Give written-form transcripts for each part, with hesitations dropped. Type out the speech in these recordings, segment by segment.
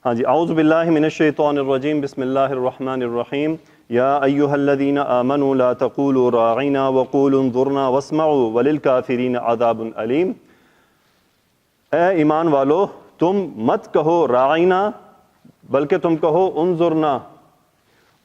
ہاں جی، اعوذ باللہ من الشیطان الرجیم، بسم اللہ الرحمن الرحیم۔ یا ایہا الذین آمنوا لا تقولوا راعنا وقولوا انظرنا واسمعوا وللکافرین عذاب علیم۔ اے ایمان والو، تم مت کہو راعنا، بلکہ تم کہو انظرنا،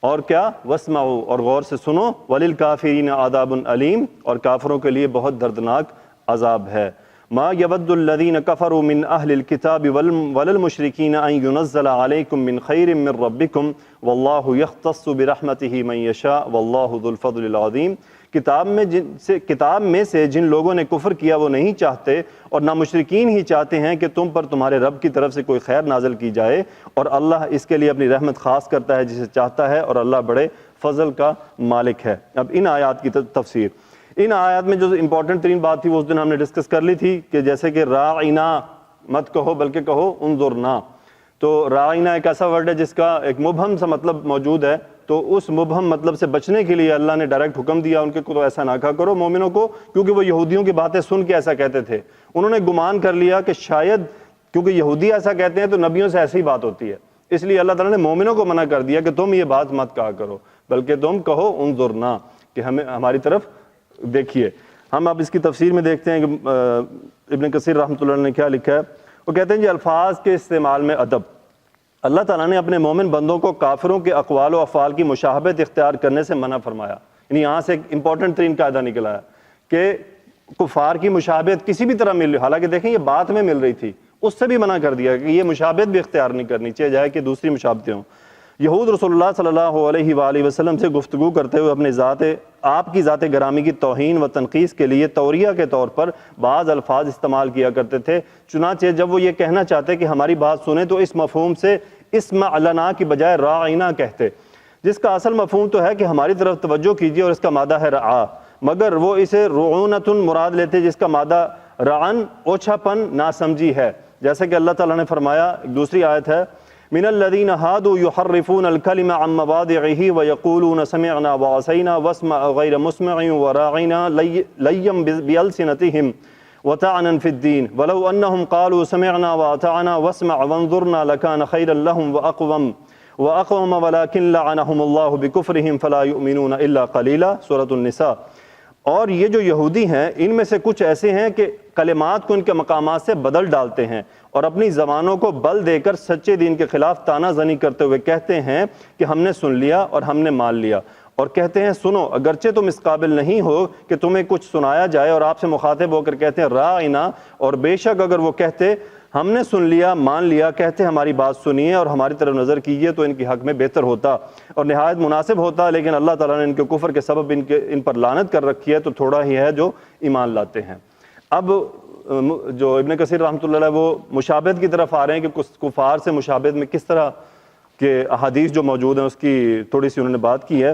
اور کیا؟ واسمعوا، اور غور سے سنو، وللکافرین عذاب علیم، اور کافروں کے لیے بہت دردناک عذاب ہے۔ ما یود الذین کفروا من اہل الکتاب وللمشرکین ان ینزل علیکم من خیر من ربکم واللہ یختص برحمتہ من یشاء واللہ ذو الفضل العظیم۔ کتاب میں سے جن لوگوں نے کفر کیا وہ نہیں چاہتے، اور نہ مشرکین ہی چاہتے ہیں کہ تم پر تمہارے رب کی طرف سے کوئی خیر نازل کی جائے، اور اللہ اس کے لیے اپنی رحمت خاص کرتا ہے جسے چاہتا ہے، اور اللہ بڑے فضل کا مالک ہے۔ اب ان آیات کی تفسیر، ان آیات میں جو امپورٹنٹ ترین بات تھی وہ اس دن ہم نے ڈسکس کر لی تھی کہ جیسے کہ راعنا مت کہو بلکہ کہو انظرنا، تو راعنا ایک ایسا ورڈ ہے جس کا ایک مبہم سا مطلب موجود ہے، تو اس مبہم مطلب سے بچنے کے لیے اللہ نے ڈائریکٹ حکم دیا ان کو، تو ایسا نہ کہا کرو مومنوں کو، کیونکہ وہ یہودیوں کی باتیں سن کے ایسا کہتے تھے۔ انہوں نے گمان کر لیا کہ شاید کیونکہ یہودی ایسا کہتے ہیں تو نبیوں سے ایسی بات ہوتی ہے، اس لیے اللہ تعالیٰ نے مومنوں کو منع کر دیا کہ تم یہ بات مت کہا کرو، بلکہ تم کہو انظرنا، کہ ہماری طرف دیکھیے۔ ہم اب اس کی تفسیر میں دیکھتے ہیں کہ ابن کثیر رحمۃ اللہ نے کیا لکھا ہے۔ وہ کہتے ہیں جی الفاظ کے استعمال میں ادب، اللہ تعالیٰ نے اپنے مومن بندوں کو کافروں کے اقوال و افعال کی مشابہت اختیار کرنے سے منع فرمایا۔ یعنی یہاں سے ایک امپورٹنٹ ترین قاعدہ نکلا ہے کہ کفار کی مشابہت کسی بھی طرح مل رہی، حالانکہ دیکھیں یہ بات میں مل رہی تھی، اس سے بھی منع کر دیا کہ یہ مشابہت بھی اختیار نہیں کرنی چاہیے، جائے کہ دوسری مشابہتیں ہوں۔ یہود رسول اللہ صلی اللہ علیہ وآلہ وسلم سے گفتگو کرتے ہوئے اپنے آپ کی ذات گرامی کی توہین و تنقیص کے لیے توریہ کے طور پر بعض الفاظ استعمال کیا کرتے تھے، چنانچہ جب وہ یہ کہنا چاہتے کہ ہماری بات سنیں تو اس مفہوم سے اسمع لنا کی بجائے راعنا کہتے، جس کا اصل مفہوم تو ہے کہ ہماری طرف توجہ کیجیے، اور اس کا مادہ ہے رعا، مگر وہ اسے رعونۃ مراد لیتے جس کا مادہ رعن اوچھا پن ناسمجھی ہے، جیسا کہ اللہ تعالیٰ نے فرمایا۔ ایک دوسری آیت ہے، من الذین ہادوا یحرفون الکلم عن مواضعہ ویقولون سمعنا وعصینا واسمع غیر مسمع وراعنا لیا بألسنتہم وطعنا فی الدین ولو انہم قالوا سمعنا واطعنا واسمع وانظرنا لکان خیرا لہم واقوم ولکن لعنہم اللہ بکفرہم فلا یؤمنون الا قلیلا، سورۃ النساء۔ اور یہ جو یہودی ہیں ان میں سے کچھ ایسے ہیں کہ کلمات کو ان کے مقامات سے بدل ڈالتے ہیں، اور اپنی زبانوں کو بل دے کر سچے دین کے خلاف تانا زنی کرتے ہوئے کہتے ہیں کہ ہم نے سن لیا اور ہم نے مان لیا، اور کہتے ہیں سنو اگرچہ تم اس قابل نہیں ہو کہ تمہیں کچھ سنایا جائے، اور آپ سے مخاطب ہو کر کہتے ہیں راعنا، اور بے شک اگر وہ کہتے ہم نے سن لیا مان لیا، کہتے ہماری بات سنیے اور ہماری طرف نظر کیجیے، تو ان کے حق میں بہتر ہوتا اور نہایت مناسب ہوتا، لیکن اللہ تعالیٰ نے ان کے کفر کے سبب ان پر لعنت کر رکھی ہے، تو تھوڑا ہی ہے جو ایمان لاتے ہیں۔ اب جو ابن کثیر رحمۃ اللہ علیہ وہ مشابہت کی طرف آ رہے ہیں کہ کفار سے مشابہت میں کس طرح کے احادیث جو موجود ہیں اس کی تھوڑی سی انہوں نے بات کی ہے۔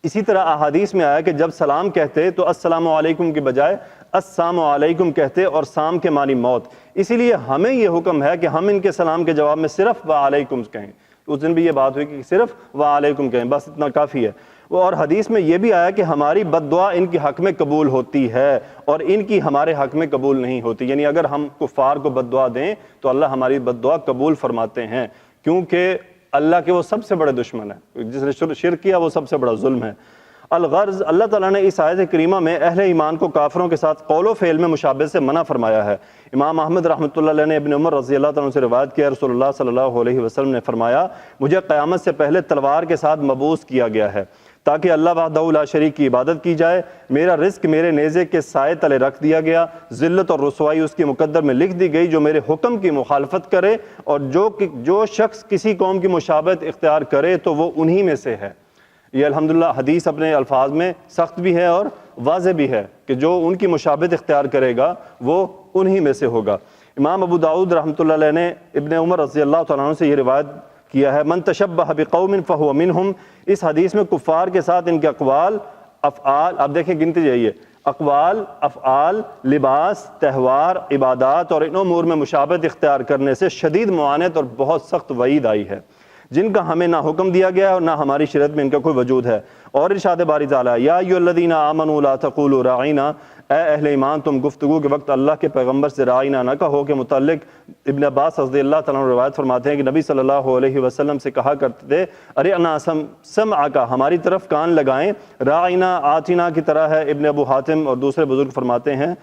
اسی طرح احادیث میں آیا کہ جب سلام کہتے تو السلام علیکم کی بجائے السلام علیکم کہتے، اور سام کے معنی موت، اسی لیے ہمیں یہ حکم ہے کہ ہم ان کے سلام کے جواب میں صرف وعلیکم کہیں۔ اس دن بھی یہ بات ہوئی کہ صرف وعلیکم کہیں، بس اتنا کافی ہے۔ اور حدیث میں یہ بھی آیا کہ ہماری بد دعا ان کے حق میں قبول ہوتی ہے اور ان کی ہمارے حق میں قبول نہیں ہوتی، یعنی اگر ہم کفار کو بد دعا دیں تو اللہ ہماری بد دعا قبول فرماتے ہیں، کیونکہ اللہ کے وہ سب سے بڑے دشمن ہیں، جس نے شرک کیا وہ سب سے بڑا ظلم ہے۔ الغرض، اللہ تعالیٰ نے اس آیت کریمہ میں اہل ایمان کو کافروں کے ساتھ قول و فعل میں مشابہت سے منع فرمایا ہے۔ امام احمد رحمۃ اللہ علیہ نے ابن عمر رضی اللہ تعالیٰ عنہ سے روایت کیا، رسول اللہ صلی اللہ علیہ وسلم نے فرمایا مجھے قیامت سے پہلے تلوار کے ساتھ مبعوث کیا گیا ہے تاکہ اللہ وحدہ لا شریک کی عبادت کی جائے، میرا رزق میرے نیزے کے سائے تلے رکھ دیا گیا، ذلت اور رسوائی اس کی مقدر میں لکھ دی گئی جو میرے حکم کی مخالفت کرے، اور جو شخص کسی قوم کی مشابہت اختیار کرے تو وہ انہی میں سے ہے۔ یہ الحمدللہ حدیث اپنے الفاظ میں سخت بھی ہے اور واضح بھی ہے کہ جو ان کی مشابہت اختیار کرے گا وہ انہی میں سے ہوگا۔ امام ابو داؤد رحمۃ اللہ علیہ نے ابن عمر رضی اللہ تعالیٰ عنہ سے یہ روایت کیا ہے، من تشبہ بقوم فہو منہم۔ اس حدیث میں کفار کے ساتھ ان کے اقوال افعال، آپ دیکھیں گنتے جائیے، اقوال افعال لباس تہوار عبادات اور ان امور میں مشابہت اختیار کرنے سے شدید معاند اور بہت سخت وعید آئی ہے۔ جن کا ہمیں نہ حکم دیا گیا ہے اور نہ ہماری شریعت میں ان کا کوئی وجود ہے۔ اور ارشاد باری تعالیٰ یا ایھا الذین آمنوا لا تقولوا راعینا، اے اہل ایمان تم گفتگو کے وقت اللہ کے پیغمبر سے راعینا نہ کہو، کے متعلق ابن عباس رضی اللہ تعالیٰ عنہ روایت فرماتے ہیں کہ نبی صلی اللہ علیہ وسلم سے کہا کرتے تھے ارعنا سمعک، ہماری طرف کان لگائیں، راعینا آتینا کی طرح ہے۔ ابن ابو حاتم اور دوسرے بزرگ فرماتے ہیں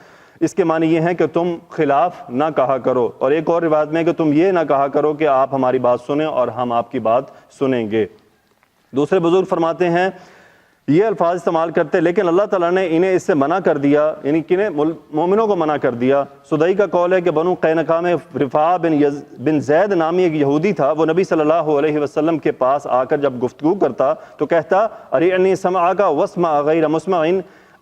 اس کے معنی یہ ہیں کہ تم خلاف نہ کہا کرو، اور ایک اور روایت میں کہ تم یہ نہ کہا کرو کہ آپ ہماری بات سنیں اور ہم آپ کی بات سنیں گے۔ دوسرے بزرگ فرماتے ہیں یہ الفاظ استعمال کرتے لیکن اللہ تعالیٰ نے انہیں اس سے منع کر دیا، یعنی کنہیں؟ مومنوں کو منع کر دیا۔ سدئی کا قول ہے کہ بنو قینقاع میں رفاع بن زید نامی ایک یہودی تھا، وہ نبی صلی اللہ علیہ وسلم کے پاس آ کر جب گفتگو کرتا تو کہتا ارعنی سمعک واسمع غیر مسمع،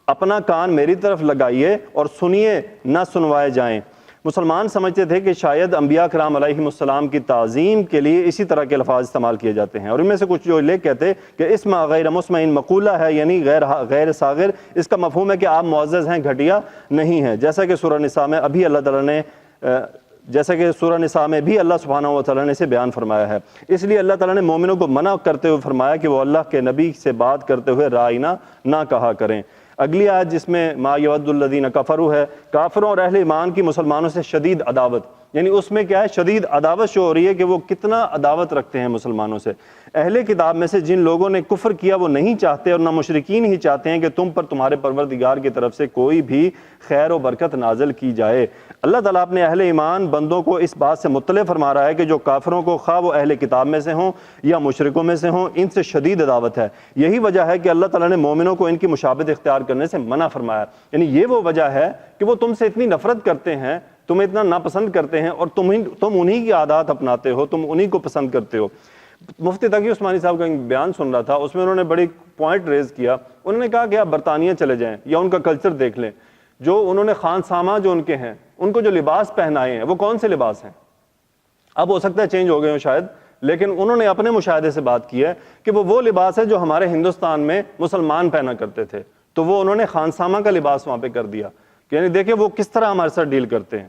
اپنا کان میری طرف لگائیے اور سنیے نہ سنوائے جائیں۔ مسلمان سمجھتے تھے کہ شاید انبیاء کرام علیہم السلام کی تعظیم کے لیے اسی طرح کے الفاظ استعمال کیے جاتے ہیں، اور ان میں سے کچھ جو لے کہتے کہ اسمع غیر مسمع مقولہ ہے، یعنی غیر صاغر، اس کا مفہوم ہے کہ آپ معزز ہیں، گھٹیا نہیں ہیں، جیسا کہ سورہ نساء میں ابھی اللہ تعالیٰ نے سورہ نساء میں بھی اللہ سبحانہ و تعالیٰ نے اسے بیان فرمایا ہے۔ اس لیے اللہ تعالیٰ نے مومنوں کو منع کرتے ہوئے فرمایا کہ وہ اللہ کے نبی سے بات کرتے ہوئے راعینا نہ کہا کریں۔ اگلی آیت جس میں ما یود الذین کفروا ہے، کافروں اور اہل ایمان کی مسلمانوں سے شدید عداوت، یعنی اس میں کیا ہے؟ شدید عداوت شو ہو رہی ہے کہ وہ کتنا عداوت رکھتے ہیں مسلمانوں سے۔ اہل کتاب میں سے جن لوگوں نے کفر کیا وہ نہیں چاہتے اور نہ مشرکین ہی چاہتے ہیں کہ تم پر تمہارے پروردگار کی طرف سے کوئی بھی خیر و برکت نازل کی جائے۔ اللہ تعالیٰ اپنے اہل ایمان بندوں کو اس بات سے مطلع فرما رہا ہے کہ جو کافروں کو خواہ وہ اہل کتاب میں سے ہوں یا مشرکوں میں سے ہوں ان سے شدید عداوت ہے۔ یہی وجہ ہے کہ اللہ تعالیٰ نے مومنوں کو ان کی مشابہت اختیار کرنے سے منع فرمایا، یعنی یہ وہ وجہ ہے کہ وہ تم سے اتنی نفرت کرتے ہیں، تمہیں اتنا ناپسند کرتے ہیں، اور تم انہی کی عادات اپناتے ہو، تم انہی کو پسند کرتے ہو۔ مفتی تقی عثمانی صاحب کا ایک بیان سن رہا تھا، اس میں انہوں نے بڑی پوائنٹ ریز کیا۔ انہوں نے کہا کہ آپ برطانیہ چلے جائیں یا ان کا کلچر دیکھ لیں، جو انہوں نے خان سامہ جو ان کے ہیں، ان کو جو لباس پہنائے ہیں وہ کون سے لباس ہیں؟ اب ہو سکتا ہے چینج ہو گئے ہوں شاید، لیکن انہوں نے اپنے مشاہدے سے بات کی ہے کہ وہ لباس ہے جو ہمارے ہندوستان میں مسلمان پہنا کرتے تھے، تو وہ انہوں نے خان سامہ کا لباس وہاں پہ کر دیا، یعنی دیکھیں وہ کس طرح ہمارے ساتھ ڈیل کرتے ہیں۔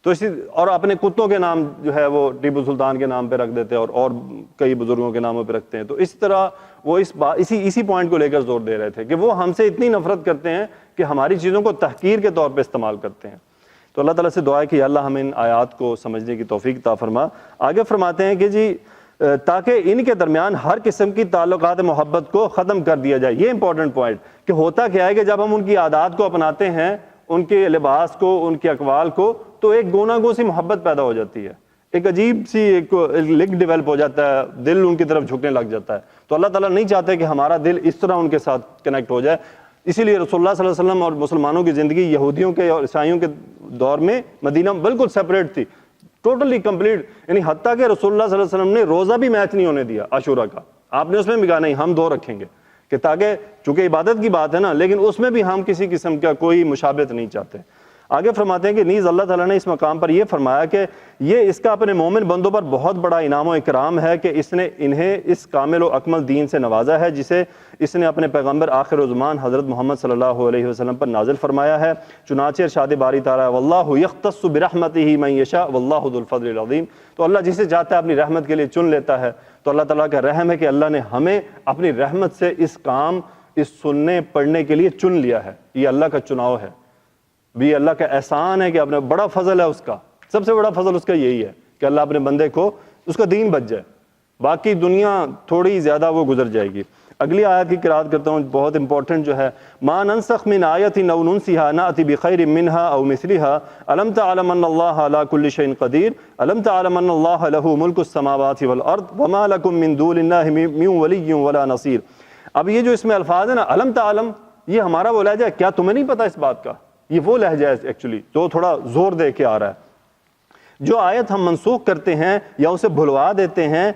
تو اور اپنے کتوں کے نام جو ہے وہ ٹیپو سلطان کے نام پہ رکھ دیتے ہیں اور کئی بزرگوں کے ناموں پہ رکھتے ہیں۔ تو اس طرح وہ اسی پوائنٹ کو لے کر زور دے رہے تھے کہ وہ ہم سے اتنی نفرت کرتے ہیں کہ ہماری چیزوں کو تحقیر کے طور پہ استعمال کرتے ہیں۔ تو اللہ تعالیٰ سے دعا ہے کہ اللہ ہمیں ان آیات کو سمجھنے کی توفیق عطا فرما۔ آگے فرماتے ہیں کہ جی تاکہ ان کے درمیان ہر قسم کی تعلقات محبت کو ختم کر دیا جائے۔ یہ امپورٹنٹ پوائنٹ کہ ہوتا کیا ہے کہ جب ہم ان کی عادات کو اپناتے ہیں، ان کے لباس کو، ان کے اقوال کو، تو ایک گوناگو سی محبت پیدا ہو جاتی ہے، ایک عجیب سی ایک لنک ڈیولپ ہو جاتا ہے، دل ان کی طرف جھکنے لگ جاتا ہے۔ تو اللہ تعالیٰ نہیں چاہتے کہ ہمارا دل اس طرح ان کے ساتھ کنیکٹ ہو جائے، اسی لیے رسول اللہ صلی اللہ علیہ وسلم اور مسلمانوں کی زندگی یہودیوں کے اور عیسائیوں کے دور میں مدینہ بالکل سیپریٹ تھی، ٹوٹلی کمپلیٹ، یعنی حتیٰ کہ رسول اللہ صلی اللہ علیہ وسلم نے روزہ بھی میچ نہیں ہونے دیا عاشورہ کا، آپ نے اس میں بھی کہا نہیں ہم 2 رکھیں گے، کہ تاکہ چونکہ عبادت کی بات ہے نا، لیکن اس میں بھی ہم کسی قسم کا کوئی مشابہت نہیں چاہتے۔ آگے فرماتے ہیں کہ نیز اللہ تعالیٰ نے اس مقام پر یہ فرمایا کہ یہ اس کا اپنے مومن بندوں پر بہت بڑا انعام و اکرام ہے کہ اس نے انہیں اس کامل و اکمل دین سے نوازا ہے جسے اس نے اپنے پیغمبر آخر الزمان حضرت محمد صلی اللہ علیہ وسلم پر نازل فرمایا ہے۔ چنانچہ ارشاد باری تعالیٰ واللہ یختص برحمتہ من یشاء واللہ ذو الفضل العظیم، تو اللہ جسے چاہتا ہے اپنی رحمت کے لیے چن لیتا ہے۔ تو اللہ تعالیٰ کا رحم ہے کہ اللہ نے ہمیں اپنی رحمت سے اس کام، اس سننے پڑھنے کے لیے چن لیا ہے، یہ اللہ کا چناؤ ہے، بھی اللہ کا احسان ہے کہ اپنے بڑا فضل ہے، اس کا سب سے بڑا فضل اس کا یہی ہے کہ اللہ اپنے بندے کو اس کا دین بچ جائے، باقی دنیا تھوڑی زیادہ وہ گزر جائے گی۔ اگلی آیت کی قرات کرتا ہوں، بہت امپورٹنٹ جو ہے، ما ننسخ من آیت او ننسها نأتی بخیر منها او مثلها الم تعلم ان اللہ علی کل شیء قدیر الم تعلم ان اللہ له ملک السماوات والارض وما لکم من دون اللہ من ولی ولا نصیر۔ اب یہ جو اس میں الفاظ ہیں نا الم تعلم، یہ ہمارا وہ لہجہ ہے، کیا تمہیں نہیں پتا اس بات کا؟ یہ وہ لہجہ ہے ایکچولی جو تھوڑا زور دے کے آ رہا ہے۔ جو آیت ہم منسوخ کرتے ہیں یا اسے بھلوا دیتے ہیں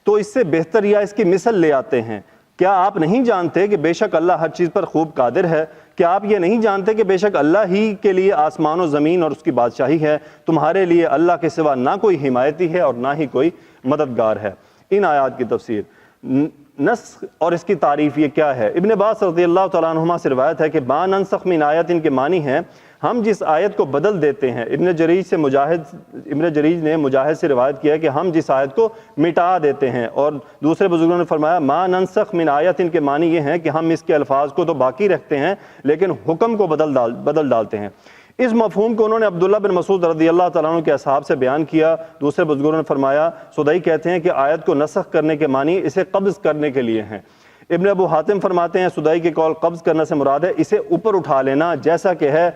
تو اس سے بہتر یا اس کی مثل لے آتے ہیں۔ کیا آپ نہیں جانتے کہ بے شک اللہ ہر چیز پر خوب قادر ہے؟ کیا آپ یہ نہیں جانتے کہ بے شک اللہ ہی کے لیے آسمان و زمین اور اس کی بادشاہی ہے؟ تمہارے لیے اللہ کے سوا نہ کوئی حمایتی ہے اور نہ ہی کوئی مددگار ہے۔ ان آیات کی تفسیر، نسخ اور اس کی تعریف یہ کیا ہے؟ ابن عباس رضی اللہ تعالیٰ عنہما سے روایت ہے کہ ما ننسخ من آیت، ان کے معنی ہیں ہم جس آیت کو بدل دیتے ہیں، ابن جریج نے مجاہد سے روایت کیا ہے کہ ہم جس آیت کو مٹا دیتے ہیں، اور دوسرے بزرگوں نے فرمایا ما ننسخ من آیت، ان کے معنی یہ ہیں کہ ہم اس کے الفاظ کو تو باقی رکھتے ہیں لیکن حکم کو بدل ڈالتے ہیں۔ اس مفہوم کو انہوں نے عبداللہ بن مسعود رضی اللہ تعالیٰ عنہ کے اصحاب سے بیان کیا۔ دوسرے بزرگوں نے فرمایا، سدئی کہتے ہیں کہ آیت کو نسخ کرنے کے معنی اسے قبض کرنے کے لیے ہیں۔ ابن ابو حاتم فرماتے ہیں سدئی کی قول قبض کرنے سے مراد ہے اسے اوپر اٹھا لینا، جیسا کہ ہے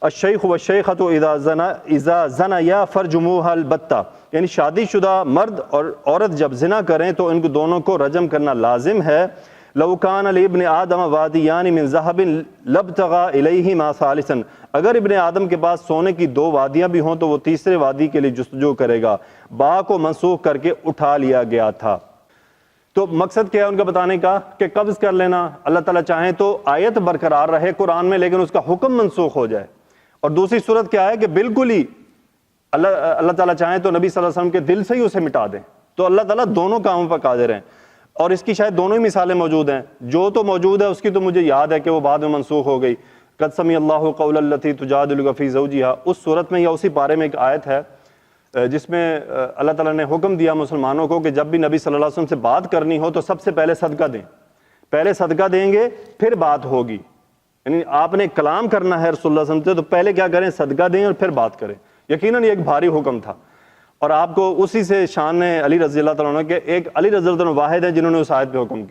الشیخ والشیخۃ اذا زنیا فرجموها البتہ، یعنی شادی شدہ مرد اور عورت جب زنا کریں تو ان کو دونوں کو رجم کرنا لازم ہے۔ لو کان لابن آدم وادیان من ذہب لابتغى الیہما ثالثا، اگر ابن آدم کے پاس سونے کی 2 وادیاں بھی ہوں تو وہ تیسرے وادی کے لیے جستجو کرے گا۔ با کو منسوخ کر کے اٹھا لیا گیا تھا۔ تو مقصد کیا ہے ان کا بتانے کا کہ قبض کر لینا، اللہ تعالیٰ چاہیں تو آیت برقرار رہے قرآن میں لیکن اس کا حکم منسوخ ہو جائے۔ اور دوسری صورت کیا ہے کہ بالکل ہی اللہ تعالیٰ چاہیں تو نبی صلی اللہ علیہ وسلم کے دل سے ہی اسے مٹا دیں۔ تو اللہ تعالیٰ دونوں کاموں پر قادر ہیں، اور اس کی شاید دونوں ہی مثالیں موجود ہیں۔ جو تو موجود ہے اس کی تو مجھے یاد ہے کہ وہ بعد میں منسوخ ہو گئی، قد سمع اللہ قول التی تجادلک فی زوجہا، اس صورت میں یا اسی پارے میں ایک آیت ہے جس میں اللہ تعالیٰ نے حکم دیا مسلمانوں کو کہ جب بھی نبی صلی اللہ علیہ وسلم سے بات کرنی ہو تو سب سے پہلے صدقہ دیں، پہلے صدقہ دیں گے پھر بات ہوگی۔ یعنی آپ نے کلام کرنا ہے رسول اللہ صلی اللہ علیہ وسلم سے تو پہلے کیا کریں، صدقہ دیں اور پھر بات کریں۔ یقیناً یہ ایک بھاری حکم تھا، اور آپ کو اسی سے شان علی رضی اللہ تعالیٰ عنہ کے ایک علی رضی اللہ عنہ واحد ہیں جنہوں نے اس آیت پہ حکم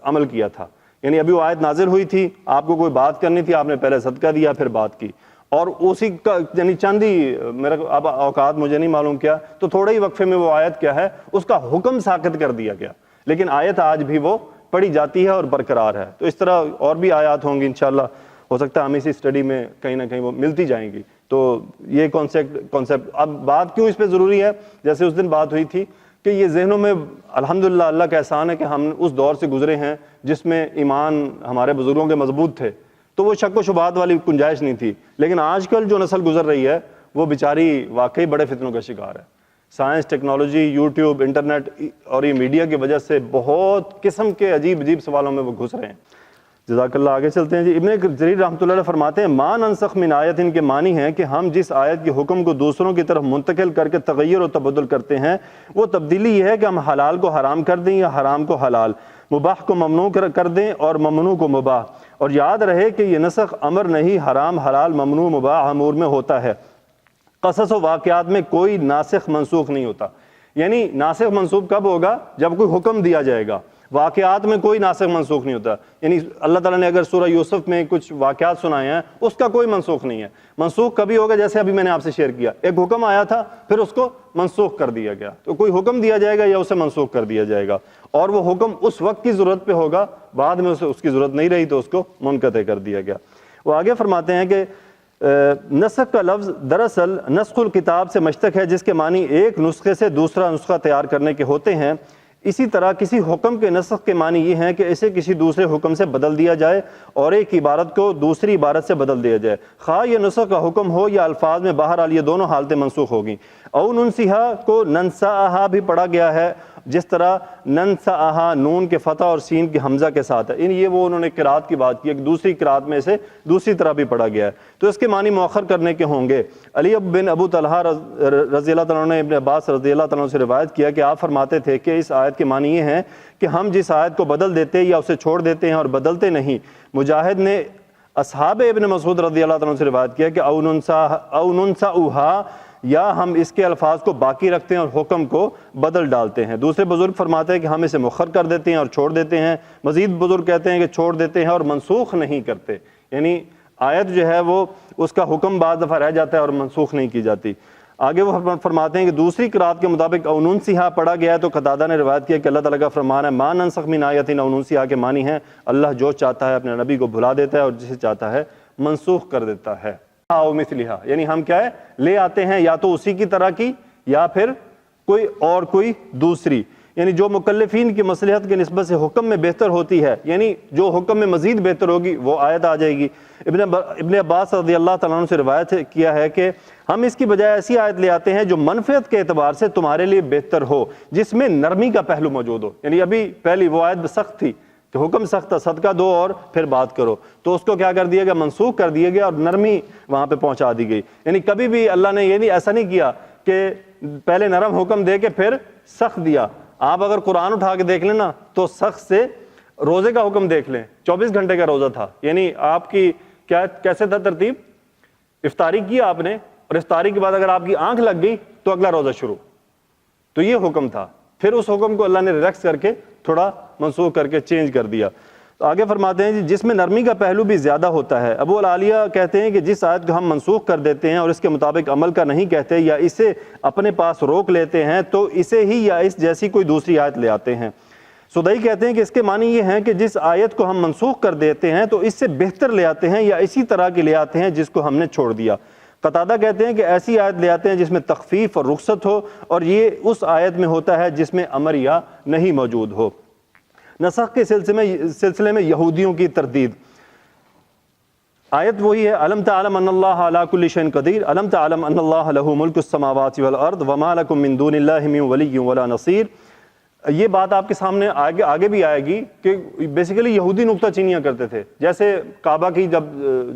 عمل کیا تھا۔ یعنی ابھی وہ آیت نازل ہوئی تھی، آپ کو کوئی بات کرنی تھی، آپ نے پہلے صدقہ دیا پھر بات کی، اور اسی کا یعنی چند ہی میرا اب اوقات مجھے نہیں معلوم کیا تو تھوڑے ہی وقفے میں وہ آیت کیا ہے اس کا حکم ساقط کر دیا گیا، لیکن آیت آج بھی وہ پڑھی جاتی ہے اور برقرار ہے۔ تو اس طرح اور بھی آیات ہوں گی انشاءاللہ، ہو سکتا ہے ہم اسی اسٹڈی میں کہیں نہ کہیں وہ ملتی جائیں گی۔ تو یہ کانسیپٹ اب بات کیوں اس پہ ضروری ہے، جیسے اس دن بات ہوئی تھی کہ یہ ذہنوں میں الحمدللہ اللہ کا احسان ہے کہ ہم اس دور سے گزرے ہیں جس میں ایمان ہمارے بزرگوں کے مضبوط تھے، تو وہ شک و شبہات والی گنجائش نہیں تھی۔ لیکن آج کل جو نسل گزر رہی ہے وہ بیچاری واقعی بڑے فتنوں کا شکار ہے۔ سائنس، ٹیکنالوجی، یوٹیوب، انٹرنیٹ اور یہ میڈیا کی وجہ سے بہت قسم کے عجیب عجیب سوالوں میں وہ گھس رہے ہیں۔ جزاک اللہ، آگے چلتے ہیں جی۔ ابن جریر رحمۃ اللہ علیہ فرماتے ہیں ما ننسخ من آیت، ان کے معنی ہیں کہ ہم جس آیت کے حکم کو دوسروں کی طرف منتقل کر کے تغیر و تبدل کرتے ہیں وہ تبدیلی یہ ہے کہ ہم حلال کو حرام کر دیں یا حرام کو حلال، مباح کو ممنوع کر دیں اور ممنوع کو مباح۔ اور یاد رہے کہ یہ نسخ امر نہیں، حرام حلال ممنوع مباح امور میں ہوتا ہے۔ قصص و واقعات میں کوئی ناسخ منسوخ نہیں ہوتا، یعنی ناسخ منسوخ کب ہوگا؟ جب کوئی حکم دیا جائے گا۔ واقعات میں کوئی ناسخ منسوخ نہیں ہوتا، یعنی اللہ تعالیٰ نے اگر سورہ یوسف میں کچھ واقعات سنائے ہیں اس کا کوئی منسوخ نہیں ہے۔ منسوخ کبھی ہوگا جیسے ابھی میں نے آپ سے شیئر کیا، ایک حکم آیا تھا پھر اس کو منسوخ کر دیا گیا، تو کوئی حکم دیا جائے گا یا اسے منسوخ کر دیا جائے گا، اور وہ حکم اس وقت کی ضرورت پہ ہوگا، بعد میں اس کی ضرورت نہیں رہی تو اس کو منقطع کر دیا گیا۔ وہ آگے فرماتے ہیں کہ نسخ کا لفظ دراصل نسخ الکتاب سے مشتق ہے، جس کے معنی ایک نسخے سے دوسرا نسخہ تیار کرنے کے ہوتے ہیں۔ اسی طرح کسی حکم کے نسخ کے معنی یہ ہیں کہ اسے کسی دوسرے حکم سے بدل دیا جائے اور ایک عبارت کو دوسری عبارت سے بدل دیا جائے، خواہ یہ نسخ کا حکم ہو یا الفاظ میں، بہرحال یہ دونوں حالتیں منسوخ ہوگی۔ او ننسیہا کو ننساہا بھی پڑھا گیا ہے، جس طرح ننساہا نون کے فتح اور سین کے حمزہ کے ساتھ ہے، یہ وہ انہوں نے قرات کی بات کی، ایک دوسری قرات میں سے دوسری طرح بھی پڑھا گیا ہے، تو اس کے معنی مؤخر کرنے کے ہوں گے۔ علی بن ابو طلحہ رضی اللہ تعالیٰ نے ابن عباس رضی اللہ تعالیٰ سے روایت کیا کہ آپ فرماتے تھے کہ اس آیت کے معنی یہ ہیں کہ ہم جس آیت کو بدل دیتے یا اسے چھوڑ دیتے ہیں اور بدلتے نہیں۔ مجاہد نے اصحاب ابن مسعود رضی اللہ تعالیٰ سے روایت کیا کہ او ننساؤہا، یا ہم اس کے الفاظ کو باقی رکھتے ہیں اور حکم کو بدل ڈالتے ہیں۔ دوسرے بزرگ فرماتے ہیں کہ ہم اسے مؤخر کر دیتے ہیں اور چھوڑ دیتے ہیں۔ مزید بزرگ کہتے ہیں کہ چھوڑ دیتے ہیں اور منسوخ نہیں کرتے، یعنی آیت جو ہے وہ اس کا حکم بعض دفعہ رہ جاتا ہے اور منسوخ نہیں کی جاتی۔ آگے وہ فرماتے ہیں کہ دوسری قرات کے مطابق او ننسیہا پڑھا گیا ہے، تو قتادہ نے روایت کیا کہ اللہ تعالیٰ کا فرمان ہے ما ننسخ من آیت او ننسیہا کے معنی ہیں اللہ جو چاہتا ہے اپنے نبی کو بھلا دیتا ہے اور جسے چاہتا ہے منسوخ کر دیتا ہے۔ او مثلہا، یعنی ہم کیا ہے لے آتے ہیں یا تو اسی کی طرح کی یا پھر کوئی دوسری، یعنی جو مکلفین کی مصلحت کی نسبت سے حکم میں بہتر ہوتی ہے، یعنی جو حکم میں مزید بہتر ہوگی وہ آیت آ جائے گی۔ ابن عباس رضی اللہ تعالیٰ عنہ سے روایت کیا ہے کہ ہم اس کی بجائے ایسی آیت لے آتے ہیں جو منفعت کے اعتبار سے تمہارے لیے بہتر ہو، جس میں نرمی کا پہلو موجود ہو، یعنی ابھی پہلی وہ آیت سخت تھی، کہ حکم سخت تھا صدقہ دو اور پھر بات کرو، تو اس کو کیا کر دیا گیا، منسوخ کر دیا گیا اور نرمی وہاں پہ پہنچا دی گئی۔ یعنی کبھی بھی اللہ نے یہ نہیں، ایسا نہیں کیا کہ پہلے نرم حکم دے کے پھر سخت دیا۔ آپ اگر قرآن اٹھا کے دیکھ لیں نا تو سخت سے روزے کا حکم دیکھ لیں، 24 گھنٹے کا روزہ تھا، یعنی آپ کی کیسے تھا ترتیب، افطاری کی آپ نے اور افطاری کے بعد اگر آپ کی آنکھ لگ گئی تو اگلا روزہ شروع، تو یہ حکم تھا۔ پھر اس حکم کو اللہ نے ریلیکس کر کے تھوڑا منسوخ کر کے چینج کر دیا۔ تو آگے فرماتے ہیں جس میں نرمی کا پہلو بھی زیادہ ہوتا ہے۔ ابو العالیہ کہتے ہیں کہ جس آیت کو ہم منسوخ کر دیتے ہیں اور اس کے مطابق عمل کا نہیں کہتے یا اسے اپنے پاس روک لیتے ہیں تو اسے ہی یا اس جیسی کوئی دوسری آیت لے آتے ہیں۔ سدئی کہتے ہیں کہ اس کے معنی یہ ہیں کہ جس آیت کو ہم منسوخ کر دیتے ہیں تو اس سے بہتر لے آتے ہیں یا اسی طرح کی لے آتے ہیں جس کو ہم نے چھوڑ دیا۔ قتادہ کہتے ہیں کہ ایسی آیت لے آتے ہیں جس میں تخفیف اور رخصت ہو، اور یہ اس آیت میں ہوتا ہے جس میں امر یا نہیں موجود ہو۔ نسخ کے سلسلے میں یہودیوں کی تردید، آیت وہی ہے الم تعلم ان اللہ علی کل شیء قدیر، الم تعلم ان اللہ لہ ملک السماوات والارض وما لکم من دون اللہ من ولی ولا نصیر۔ یہ بات آپ کے سامنے آگے بھی آئے گی کہ بیسیکلی یہودی نکتہ چینیاں کرتے تھے، جیسے کعبہ کی جب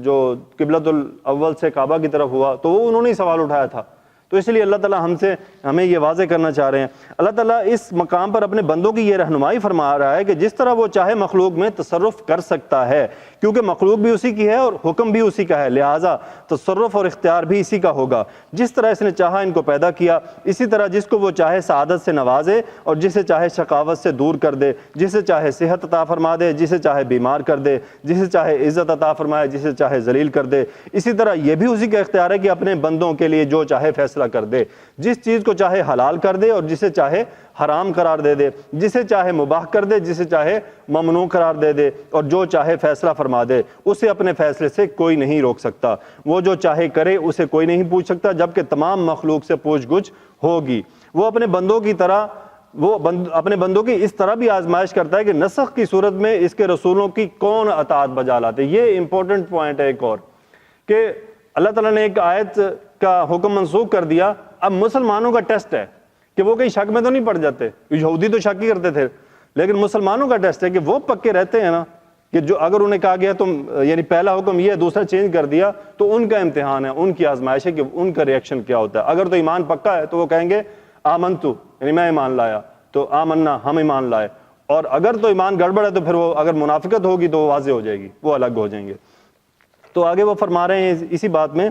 جو قبلۃ الاول سے کعبہ کی طرف ہوا تو وہ انہوں نے سوال اٹھایا تھا، تو اس لیے اللہ تعالیٰ ہمیں یہ واضح کرنا چاہ رہے ہیں۔ اللہ تعالیٰ اس مقام پر اپنے بندوں کی یہ رہنمائی فرما رہا ہے کہ جس طرح وہ چاہے مخلوق میں تصرف کر سکتا ہے، کیونکہ مخلوق بھی اسی کی ہے اور حکم بھی اسی کا ہے، لہٰذا تصرف اور اختیار بھی اسی کا ہوگا۔ جس طرح اس نے چاہا ان کو پیدا کیا، اسی طرح جس کو وہ چاہے سعادت سے نوازے اور جسے چاہے شقاوت سے دور کر دے، جسے چاہے صحت عطا فرما دے، جسے چاہے بیمار کر دے، جسے چاہے عزت عطا فرمائے، جسے چاہے ذلیل کر دے۔ اسی طرح یہ بھی اسی کا اختیار ہے کہ اپنے بندوں کے لیے جو چاہے فیصلہ کر دے، جس چیز کو چاہے حلال کر دے اور جسے چاہے حرام قرار دے دے، جسے چاہے مباح کر دے، جسے چاہے ممنوع قرار دے دے، اور جو چاہے فیصلہ فرما دے۔ اسے اپنے فیصلے سے کوئی نہیں روک سکتا، وہ جو چاہے کرے اسے کوئی نہیں پوچھ سکتا، جبکہ تمام مخلوق سے پوچھ گچھ ہوگی۔ وہ اپنے بندوں کی اس طرح بھی آزمائش کرتا ہے کہ نسخ کی صورت میں اس کے رسولوں کی کون اطاعت بجا لاتے۔ یہ امپورٹنٹ پوائنٹ ہے ایک اور، کہ اللہ تعالیٰ نے ایک آیت کا حکم منسوخ کر دیا، اب مسلمانوں کا ٹیسٹ ہے کہ وہ کہیں شک میں تو نہیں پڑ جاتے، یہودی تو شک ہی کرتے تھے، لیکن مسلمانوں کا ٹیسٹ ہے کہ وہ پکے رہتے ہیں نا، کہ جو اگر انہیں کہا گیا تم یعنی پہلا حکم یہ ہے دوسرا چینج کر دیا، تو ان کا امتحان ہے، ان کی آزمائش ہے کہ ان کا ریئیکشن کیا ہوتا ہے۔ اگر تو ایمان پکا ہے تو وہ کہیں گے آمنتو، یعنی میں ایمان لایا، تو آمنا ہم ایمان لائے، اور اگر تو ایمان گڑبڑ ہے تو پھر وہ اگر منافقت ہوگی تو وہ واضح ہو جائے گی، وہ الگ ہو جائیں گے۔ تو آگے وہ فرما رہے ہیں اسی بات میں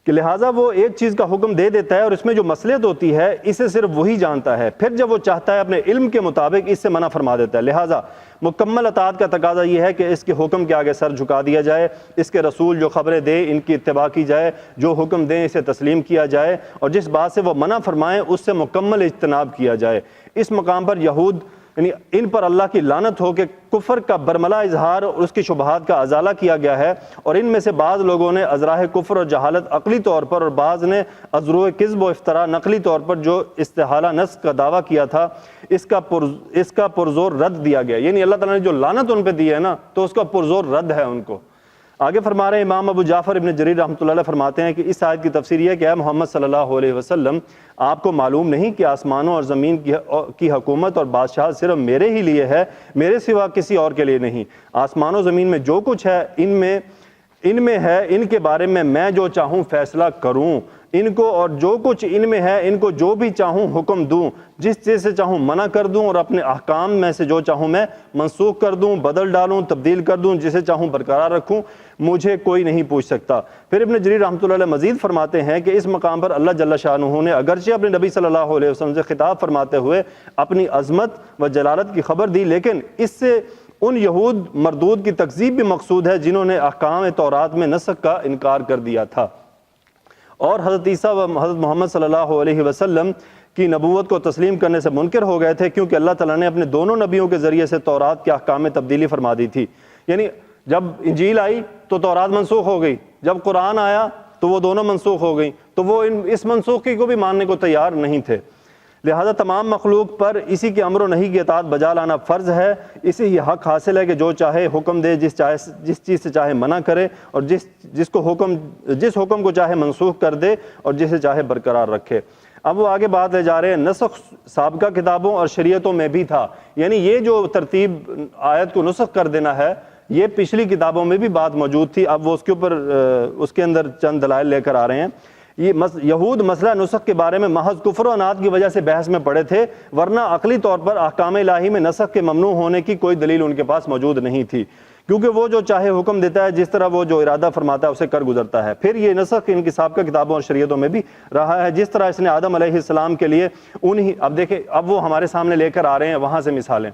کہ لہٰذا وہ ایک چیز کا حکم دے دیتا ہے اور اس میں جو مصلحت ہوتی ہے اسے صرف وہی جانتا ہے، پھر جب وہ چاہتا ہے اپنے علم کے مطابق اس سے منع فرما دیتا ہے۔ لہٰذا مکمل اطاعت کا تقاضا یہ ہے کہ اس کے حکم کے آگے سر جھکا دیا جائے، اس کے رسول جو خبریں دے ان کی اتباع کی جائے، جو حکم دیں اسے تسلیم کیا جائے، اور جس بات سے وہ منع فرمائیں اس سے مکمل اجتناب کیا جائے۔ اس مقام پر یہود یعنی ان پر اللہ کی لعنت ہو کہ کفر کا برملا اظہار اور اس کی شبہات کا ازالہ کیا گیا ہے، اور ان میں سے بعض لوگوں نے ازراہ کفر اور جہالت عقلی طور پر اور بعض نے ازروہ کذب و افطرا نقلی طور پر جو استحالہ نسخ کا دعویٰ کیا تھا اس کا پرزور رد دیا گیا۔ یعنی اللہ تعالیٰ نے جو لعنت ان پہ دی ہے نا تو اس کا پرزور رد ہے ان کو۔ آگے فرما رہے ہیں امام ابو جعفر ابن جریر رحمۃ اللہ علیہ فرماتے ہیں کہ اس آیت کی تفسیر یہ ہے کہ اے محمد صلی اللہ علیہ وسلم، آپ کو معلوم نہیں کہ آسمانوں اور زمین کی حکومت اور بادشاہ صرف میرے ہی لیے ہے، میرے سوا کسی اور کے لیے نہیں۔ آسمان و زمین میں جو کچھ ہے ان میں ہے، ان کے بارے میں جو چاہوں فیصلہ کروں، ان کو اور جو کچھ ان میں ہے ان کو جو بھی چاہوں حکم دوں، جس چیز سے چاہوں منع کر دوں، اور اپنے احکام میں سے جو چاہوں میں منسوخ کر دوں، بدل ڈالوں، تبدیل کر دوں، جسے چاہوں برقرار رکھوں، مجھے کوئی نہیں پوچھ سکتا۔ پھر ابن جریر رحمۃ اللہ علیہ مزید فرماتے ہیں کہ اس مقام پر اللہ جل شانہ نے اگرچہ اپنے نبی صلی اللہ علیہ وسلم سے خطاب فرماتے ہوئے اپنی عظمت و جلالت کی خبر دی، لیکن اس سے ان یہود مردود کی تکذیب بھی مقصود ہے جنہوں نے احکام تورات میں نسخ کا انکار کر دیا تھا، اور حضرت عیسیٰ و حضرت محمد صلی اللہ علیہ وسلم کی نبوت کو تسلیم کرنے سے منکر ہو گئے تھے، کیونکہ اللہ تعالیٰ نے اپنے دونوں نبیوں کے ذریعے سے تورات کے احکام میں تبدیلی فرما دی تھی۔ یعنی جب انجیل آئی تو تورات منسوخ ہو گئی، جب قرآن آیا تو وہ دونوں منسوخ ہو گئیں، تو وہ اس منسوخی کو بھی ماننے کو تیار نہیں تھے۔ لہذا تمام مخلوق پر اسی کے امر و نہی کی اطاعت بجا لانا فرض ہے، اسی یہ حق حاصل ہے کہ جو چاہے حکم دے، جس چیز سے چاہے منع کرے، اور جس حکم کو چاہے منسوخ کر دے اور جسے چاہے برقرار رکھے۔ اب وہ آگے بات لے جا رہے ہیں نسخ سابقہ کتابوں اور شریعتوں میں بھی تھا، یعنی یہ جو ترتیب آیت کو نسخ کر دینا ہے یہ پچھلی کتابوں میں بھی بات موجود تھی، اب وہ اس کے اوپر اس کے اندر چند دلائل لے کر آ رہے ہیں۔ یہ یہود مسئلہ نسخ کے بارے میں محض کفر و عناد کی وجہ سے بحث میں پڑے تھے، ورنہ عقلی طور پر احکام الہی میں نسخ کے ممنوع ہونے کی کوئی دلیل ان کے پاس موجود نہیں تھی، کیونکہ وہ جو چاہے حکم دیتا ہے، جس طرح وہ جو ارادہ فرماتا ہے اسے کر گزرتا ہے۔ پھر یہ نسخ ان کی سابقہ کتابوں اور شریعتوں میں بھی رہا ہے، جس طرح اس نے آدم علیہ السلام کے لیے اب دیکھیں اب وہ ہمارے سامنے لے کر آ رہے ہیں وہاں سے مثالیں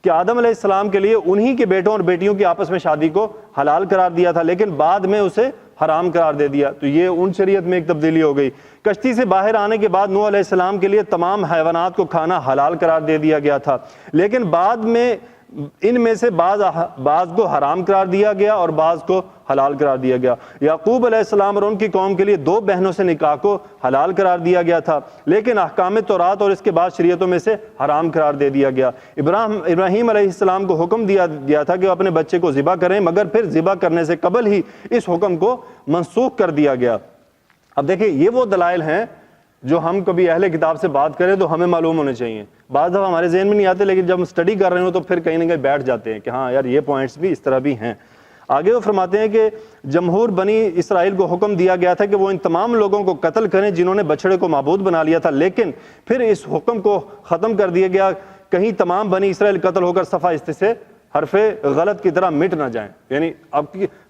کہ آدم علیہ السلام کے لیے انہی کے بیٹوں اور بیٹیوں کی آپس میں شادی کو حلال قرار دیا تھا، لیکن بعد میں اسے حرام قرار دے دیا، تو یہ ان شریعت میں ایک تبدیلی ہو گئی۔ کشتی سے باہر آنے کے بعد نوح علیہ السلام کے لیے تمام حیوانات کو کھانا حلال قرار دے دیا گیا تھا، لیکن بعد میں ان میں سے بعض کو حرام قرار دیا گیا اور بعض کو حلال قرار دیا گیا۔ یعقوب علیہ السلام اور ان کی قوم کے لیے 2 بہنوں سے نکاح کو حلال قرار دیا گیا تھا، لیکن احکام تورات اور اس کے بعد شریعتوں میں سے حرام قرار دے دیا گیا۔ ابراہیم علیہ السلام کو حکم دیا گیا تھا کہ وہ اپنے بچے کو ذبح کریں، مگر پھر ذبح کرنے سے قبل ہی اس حکم کو منسوخ کر دیا گیا۔ اب دیکھیں یہ وہ دلائل ہیں جو ہم کبھی اہل کتاب سے بات کریں تو ہمیں معلوم ہونے چاہیے، بعض دفعہ ہمارے ذہن میں نہیں آتے، لیکن جب ہم اسٹڈی کر رہے ہوں تو پھر کہیں نہ کہیں بیٹھ جاتے ہیں کہ ہاں یار یہ پوائنٹس بھی اس طرح بھی ہیں۔ آگے وہ فرماتے ہیں کہ جمہور بنی اسرائیل کو حکم دیا گیا تھا کہ وہ ان تمام لوگوں کو قتل کریں جنہوں نے بچڑے کو معبود بنا لیا تھا، لیکن پھر اس حکم کو ختم کر دیا گیا، کہیں تمام بنی اسرائیل قتل ہو کر صفحہ استے سے حرف غلط کی طرح مٹ نہ جائیں، یعنی اب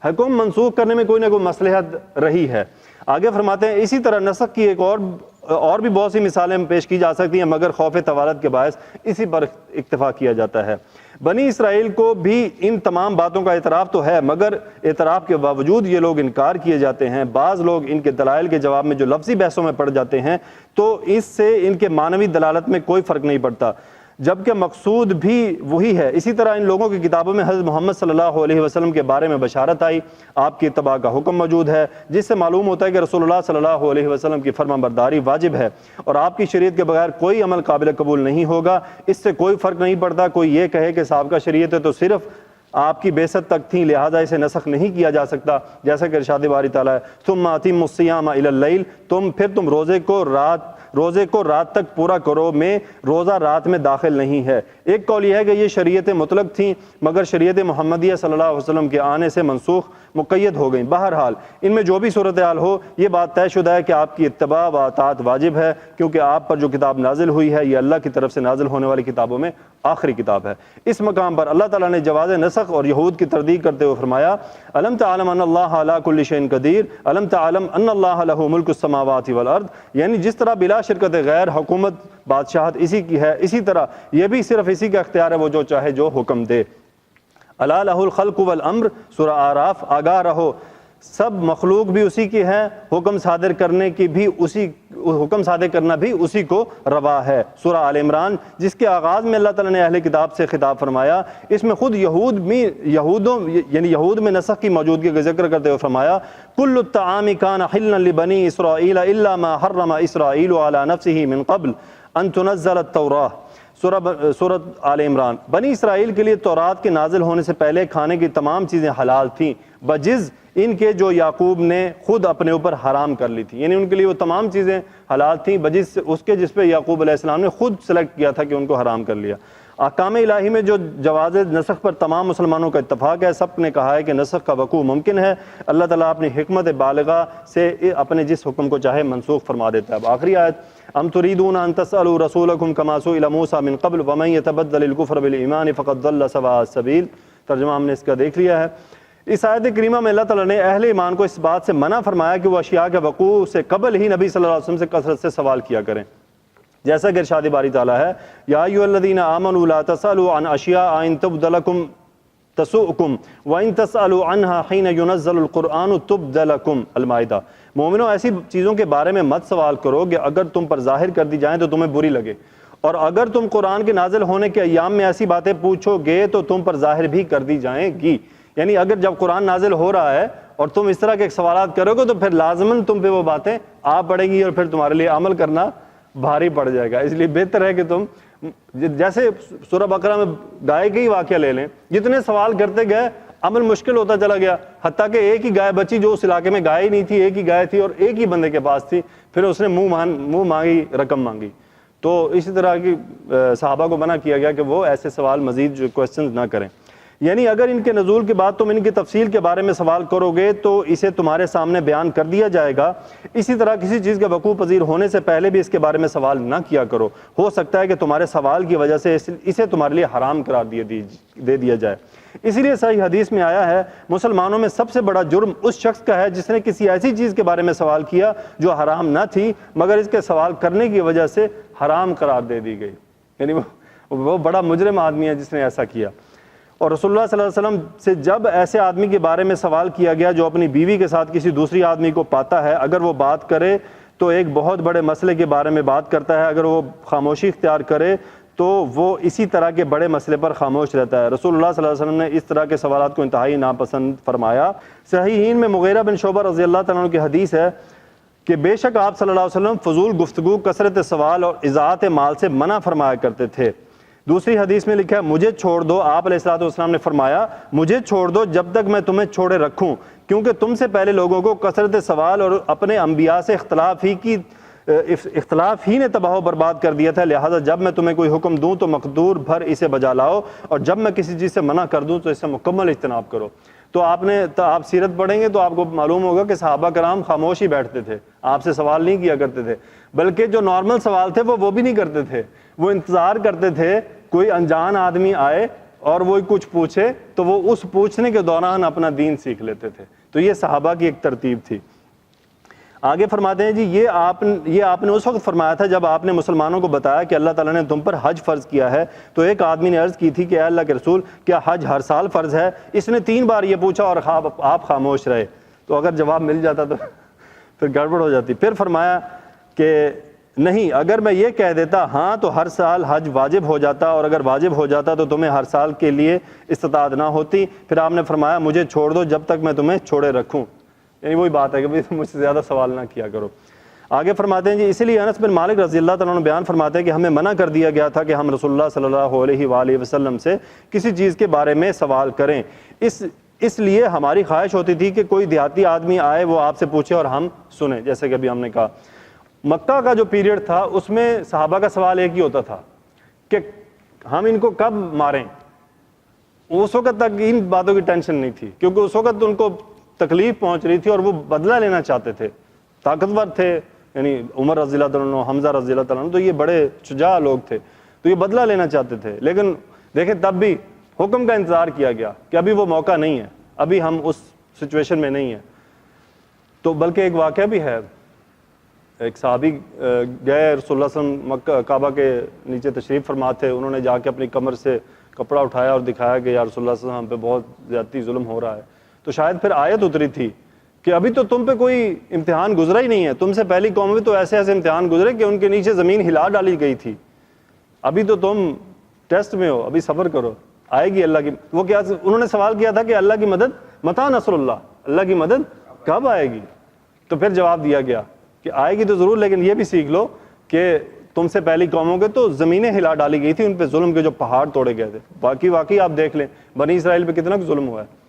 حکم منسوخ کرنے میں کوئی نہ کوئی مصلحت رہی ہے۔ آگے فرماتے ہیں اسی طرح نسخ کی ایک اور بھی بہت سی مثالیں پیش کی جا سکتی ہیں، مگر خوف طوالت کے باعث اسی پر اکتفا کیا جاتا ہے۔ بنی اسرائیل کو بھی ان تمام باتوں کا اعتراف تو ہے، مگر اعتراف کے باوجود یہ لوگ انکار کیے جاتے ہیں۔ بعض لوگ ان کے دلائل کے جواب میں جو لفظی بحثوں میں پڑ جاتے ہیں تو اس سے ان کے معنوی دلالت میں کوئی فرق نہیں پڑتا، جبکہ مقصود بھی وہی ہے۔ اسی طرح ان لوگوں کی کتابوں میں حضرت محمد صلی اللہ علیہ وسلم کے بارے میں بشارت آئی، آپ کی اتباع کا حکم موجود ہے، جس سے معلوم ہوتا ہے کہ رسول اللہ صلی اللہ علیہ وسلم کی فرمان برداری واجب ہے اور آپ کی شریعت کے بغیر کوئی عمل قابل قبول نہیں ہوگا۔ اس سے کوئی فرق نہیں پڑتا، کوئی یہ کہے کہ سابقہ شریعت ہے تو صرف آپ کی بعثت تک تھیں لہٰذا اسے نسخ نہیں کیا جا سکتا، جیسا کہ ارشاد باری تعالیٰ ہے ثم اتموا الصیام الی اللیل، پھر تم روزے کو رات تک پورا کرو، میں روزہ رات میں داخل نہیں ہے۔ ایک قول یہ ہے کہ یہ شریعت مطلق تھیں مگر شریعت محمدیہ صلی اللہ علیہ وسلم کے آنے سے منسوخ مقید ہو گئیں۔ بہرحال ان میں جو بھی صورتحال ہو یہ بات طے شدہ ہے کہ آپ کی اتباع و اطاعت واجب ہے، کیونکہ آپ پر جو کتاب نازل ہوئی ہے یہ اللہ کی طرف سے نازل ہونے والی کتابوں میں آخری کتاب ہے۔ اس مقام پر اللہ تعالیٰ نے جواز نسخ اور یہود کی تردید کرتے ہوئے فرمایا الم تعلم ان اللہ علی کل شیء قدیر الم تعلم ان اللہ لہ ملک السماوات والارض، یعنی جس طرح بلا شرکت غیر حکومت بادشاہت اسی کی ہے، اسی طرح یہ بھی صرف اسی کا اختیار ہے، وہ جو چاہے جو حکم دے۔ الا لہ الخلق والامر، سورہ اعراف، آگاہ رہو سب مخلوق بھی اسی کی ہے، حکم صادر کرنا بھی اسی کو روا ہے۔ سورہ آل عمران جس کے آغاز میں اللہ تعالیٰ نے اہل کتاب سے خطاب فرمایا، اس میں خود یہود میں نسخ کی موجودگی کا ذکر کرتے ہوئے فرمایا کل الطعام کان حلا لبنی اسرائیل الا ما حرم اسرائیل علی نفسہ من قبل ان تنزل التوراۃ۔ سورۃ آل عمران، بنی اسرائیل کے لیے تورات کے نازل ہونے سے پہلے کھانے کی تمام چیزیں حلال تھیں بجز ان کے جو یعقوب نے خود اپنے اوپر حرام کر لی تھی، یعنی ان کے لیے وہ تمام چیزیں حلال تھیں بجز اس کے جس پہ یعقوب علیہ السلام نے خود سلیکٹ کیا تھا کہ ان کو حرام کر لیا۔ احکام الہی میں جو جواز نسخ پر تمام مسلمانوں کا اتفاق ہے، سب نے کہا ہے کہ نسخ کا وقوع ممکن ہے، اللہ تعالیٰ اپنی حکمت بالغہ سے اپنے جس حکم کو چاہے منسوخ فرما دیتا ہے۔ اب آخری آیت ام تريدون ان تسألوا رسولكم كما سئل موسى من قبل ومن يتبدل الكفر بالایمان فقد ضل سواء السبیل، ترجمہ ہم نے اس کا دیکھ لیا ہے۔ اس آیت کریمہ میں اللہ تعالیٰ نے اہل ایمان کو اس بات سے منع فرمایا کہ وہ اشیاء کے وقوع سے قبل ہی نبی صلی اللہ علیہ وسلم سے کثرت سے سوال کیا کریں، جیسا کہ ارشاد باری تعالیٰ ہے یا ایھا الذین آمنوا لا تسألوا عن اشیاء ان تبد لکم تسؤکم وان تسألوا عنها حین ينزل القرآن تبد لکم، المائدہ۔ مومنوں ایسی چیزوں کے بارے میں مت سوال کرو کہ اگر تم پر ظاہر کر دی جائیں تو تمہیں بری لگے، اور اگر تم قرآن کے نازل ہونے کے ایام میں ایسی باتیں پوچھو گے تو تم پر ظاہر بھی کر دی جائیں گی۔ یعنی اگر جب قرآن نازل ہو رہا ہے اور تم اس طرح کے سوالات کرو گے تو پھر لازماً تم پہ وہ باتیں آ پڑیں گی اور پھر تمہارے لیے عمل کرنا بھاری پڑ جائے گا۔ اس لیے بہتر ہے کہ تم جیسے سورہ بقرہ میں گائے کا ہی واقعہ لے لیں، جتنے سوال کرتے گئے عمل مشکل ہوتا چلا گیا، حتیٰ کہ ایک ہی گائے بچی جو اس علاقے میں گائے ہی نہیں تھی، ایک ہی گائے تھی اور ایک ہی بندے کے پاس تھی، پھر اس نے منہ مانگی، رقم مانگی. تو اسی طرح کی صحابہ کو منع کیا گیا کہ وہ ایسے سوال مزید جو کوسچنز نہ کریں. یعنی اگر ان کے نزول کے بعد تم ان کی تفصیل کے بارے میں سوال کرو گے تو اسے تمہارے سامنے بیان کر دیا جائے گا. اسی طرح کسی چیز کے وقوع پذیر ہونے سے پہلے بھی اس کے بارے میں سوال نہ کیا کرو، ہو سکتا ہے کہ تمہارے سوال کی وجہ سے اسے تمہارے لیے حرام قرار دے دیا جائے. اسی لیے صحیح حدیث میں آیا ہے مسلمانوں میں سب سے بڑا جرم اس شخص کا ہے جس نے کسی ایسی چیز کے بارے میں سوال کیا جو حرام نہ تھی مگر اس کے سوال کرنے کی وجہ سے حرام قرار دے دی گئی. یعنی وہ بڑا مجرم آدمی ہے جس نے ایسا کیا. اور رسول اللہ صلی اللہ علیہ وسلم سے جب ایسے آدمی کے بارے میں سوال کیا گیا جو اپنی بیوی کے ساتھ کسی دوسری آدمی کو پاتا ہے، اگر وہ بات کرے تو ایک بہت بڑے مسئلے کے بارے میں بات کرتا ہے، اگر وہ خاموشی اختیار کرے تو وہ اسی طرح کے بڑے مسئلے پر خاموش رہتا ہے. رسول اللہ صلی اللہ علیہ وسلم نے اس طرح کے سوالات کو انتہائی ناپسند فرمایا. صحیحین میں مغیرہ بن شعبہ رضی اللہ تعالیٰ عنہ کی حدیث ہے کہ بے شک آپ صلی اللہ علیہ وسلم فضول گفتگو، کثرت سوال اور اضاعت مال سے منع فرمایا کرتے تھے. دوسری حدیث میں لکھا ہے مجھے چھوڑ دو، آپ علیہ الصلوۃ والسلام نے فرمایا مجھے چھوڑ دو جب تک میں تمہیں چھوڑے رکھوں، کیونکہ تم سے پہلے لوگوں کو کثرت سوال اور اپنے انبیاء سے اختلاف ہی نے تباہ و برباد کر دیا تھا. لہٰذا جب میں تمہیں کوئی حکم دوں تو مقدور بھر اسے بجا لاؤ، اور جب میں کسی چیز سے منع کر دوں تو اس سے مکمل اجتناب کرو. تو آپ سیرت پڑھیں گے تو آپ کو معلوم ہوگا کہ صحابہ کرام خاموش ہی بیٹھتے تھے، آپ سے سوال نہیں کیا کرتے تھے، بلکہ جو نارمل سوال تھے وہ بھی نہیں کرتے تھے. وہ انتظار کرتے تھے کوئی انجان آدمی آئے اور وہ کچھ پوچھے تو وہ اس پوچھنے کے دوران اپنا دین سیکھ لیتے تھے. تو یہ صحابہ کی ایک ترتیب تھی. آگے فرماتے ہیں جی یہ آپ نے اس وقت فرمایا تھا جب آپ نے مسلمانوں کو بتایا کہ اللہ تعالیٰ نے تم پر حج فرض کیا ہے. تو ایک آدمی نے عرض کی تھی کہ اے اللہ کے رسول کیا حج ہر سال فرض ہے؟ اس نے 3 بار یہ پوچھا اور آپ خاموش رہے. تو اگر جواب مل جاتا تو پھر گڑبڑ ہو جاتی. پھر فرمایا کہ نہیں، اگر میں یہ کہہ دیتا ہاں تو ہر سال حج واجب ہو جاتا، اور اگر واجب ہو جاتا تو تمہیں ہر سال کے لیے استطاعت نہ ہوتی. پھر آپ نے فرمایا مجھے چھوڑ دو جب تک میں تمہیں چھوڑے رکھوں. یعنی وہی بات ہے کہ مجھ سے زیادہ سوال نہ کیا کرو. آگے فرماتے ہیں جی اسی لیے انس بن مالک رضی اللہ تعالیٰ عنہ بیان فرماتے ہیں کہ ہمیں منع کر دیا گیا تھا کہ ہم رسول اللہ صلی اللہ علیہ وآلہ وسلم سے کسی چیز کے بارے میں سوال کریں. اس لیے ہماری خواہش ہوتی تھی کہ کوئی دیہاتی آدمی آئے، وہ آپ سے پوچھے اور ہم سنیں. جیسے کہ ابھی ہم نے کہا مکہ کا جو پیریڈ تھا اس میں صحابہ کا سوال ایک ہی ہوتا تھا کہ ہم ان کو کب ماریں. اس وقت تک ان باتوں کی ٹینشن نہیں تھی کیونکہ اس وقت ان کو تکلیف پہنچ رہی تھی اور وہ بدلہ لینا چاہتے تھے. طاقتور تھے، یعنی عمر رضی اللہ تعالیٰ عنہ، حمزہ رضی اللہ تعالیٰ عنہ، تو یہ بڑے شجاع لوگ تھے، تو یہ بدلہ لینا چاہتے تھے. لیکن دیکھیں تب بھی حکم کا انتظار کیا گیا کہ ابھی وہ موقع نہیں ہے، ابھی ہم اس سچویشن میں نہیں ہیں. تو بلکہ ایک واقعہ بھی ہے، ایک صحابی گئے رسول اللہ صلی اللہ علیہ وسلم کعبہ کے نیچے تشریف فرما تھے. انہوں نے جا کے اپنی کمر سے کپڑا اٹھایا اور دکھایا کہ یا رسول اللہ صلی اللہ علیہ وسلم ہم پہ بہت زیادتی ظلم ہو رہا ہے. تو شاید پھر آیت اتری تھی کہ ابھی تو تم پہ کوئی امتحان گزرا ہی نہیں ہے، تم سے پہلی قوم میں تو ایسے امتحان گزرے کہ ان کے نیچے زمین ہلا ڈالی گئی تھی، ابھی تو تم ٹیسٹ میں ہو، ابھی صبر کرو، آئے گی اللہ کی. وہ کیا انہوں نے سوال کیا تھا کہ اللہ کی مدد متى نصر اللہ، اللہ کی مدد کب آئے گی؟ تو پھر جواب دیا گیا کہ آئے گی تو ضرور، لیکن یہ بھی سیکھ لو کہ تم سے پہلی قوموں کے تو زمینیں ہلا ڈالی گئی تھی، ان پہ ظلم کے جو پہاڑ توڑے گئے تھے. واقعی آپ دیکھ لیں بنی اسرائیل پہ کتنا ظلم ہوا ہے،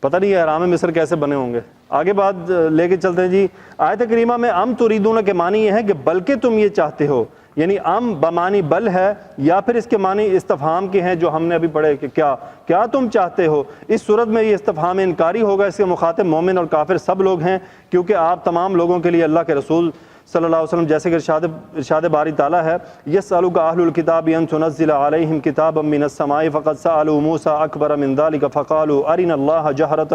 پتہ نہیں احرام مصر کیسے بنے ہوں گے. آگے بات لے کے چلتے ہیں جی. آیت کریمہ میں ام تریدون کے معنی یہ ہے کہ بلکہ تم یہ چاہتے ہو، یعنی ام بمانی بل ہے، یا پھر اس کے معنی استفہام کے ہیں جو ہم نے ابھی پڑھے کہ کیا تم چاہتے ہو. اس صورت میں یہ استفہام انکاری ہوگا، اس کے مخاطب مومن اور کافر سب لوگ ہیں، کیونکہ آپ تمام لوگوں کے لیے اللہ کے رسول صلی اللہ علیہ وسلم، جیسے کہ ارشاد باری تعالیٰ ہے یسألک اہل الکتاب ان تنزل علیہم کتابا من السماء فقد سألوا موسى اکبر من ذلك فقالوا ارنا اللہ جہرة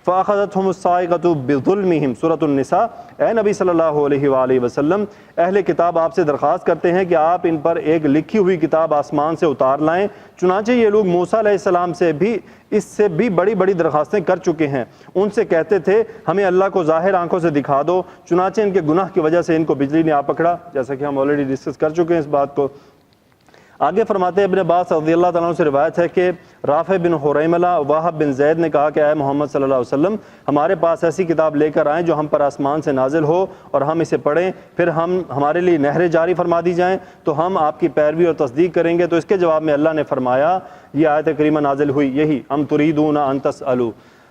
فأخذتهم الصاعقة بظلمهم. سورۃ النساء. اے نبی صلی اللہ علیہ وآلہ وسلم، اہل کتاب آپ سے درخواست کرتے ہیں کہ آپ ان پر ایک لکھی ہوئی کتاب آسمان سے اتار لائیں، چنانچہ یہ لوگ موسیٰ علیہ السلام سے بھی اس سے بھی بڑی بڑی درخواستیں کر چکے ہیں. ان سے کہتے تھے ہمیں اللہ کو ظاہر آنکھوں سے دکھا دو، چنانچہ ان کے گناہ کی وجہ سے ان کو بجلی نے آ پکڑا، جیسا کہ ہم آلریڈی ڈسکس کر چکے ہیں اس بات کو. آگے فرماتے ہیں ابن عباس رضی اللہ تعالیٰ عنہ سے روایت ہے کہ رافع بن حریملہ وہب بن زید نے کہا کہ اے محمد صلی اللہ علیہ وسلم ہمارے پاس ایسی کتاب لے کر آئیں جو ہم پر آسمان سے نازل ہو اور ہم اسے پڑھیں، پھر ہمارے لیے نہریں جاری فرما دی جائیں تو ہم آپ کی پیروی اور تصدیق کریں گے۔ تو اس کے جواب میں اللہ نے فرمایا، یہ آیت کریمہ نازل ہوئی یہی ام تریدون ان تسألوا۔